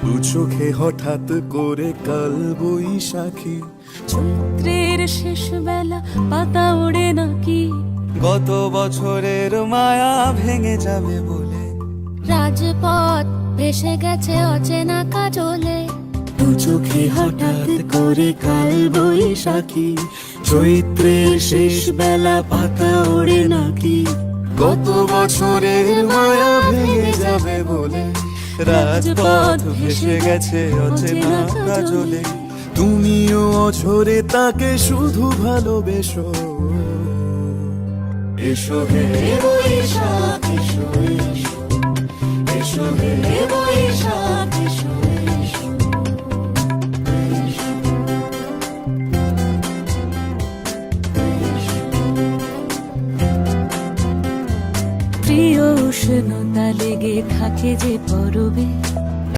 দু চোখে হঠাৎ করে কাল বৈশাখী, চৈত্রের শেষ বেলা পাতা ওড়ে নাকি, গত বছরের মায়া ভেঙে যাবে বলে, রাজপথ ভেসে গেছে অচেনা কাজলে। দু চোখে হঠাৎ করে কাল বৈশাখী, চৈত্রের শেষ বেলা পাতা ওড়ে নাকি, গত বছরের মায়া ভেঙে যাবে বলে, রাজপথ ভেসে গেছে অচেনা কাজলে। তুমিও অঝরে তাকে শুধু ভালোবেসো, এসো হে বৈশাখ এসো এসো, এসো হে বৈশাখ এসো এসো, প্রিয় উষ্ণতা লেগে থাকে যে পরবে,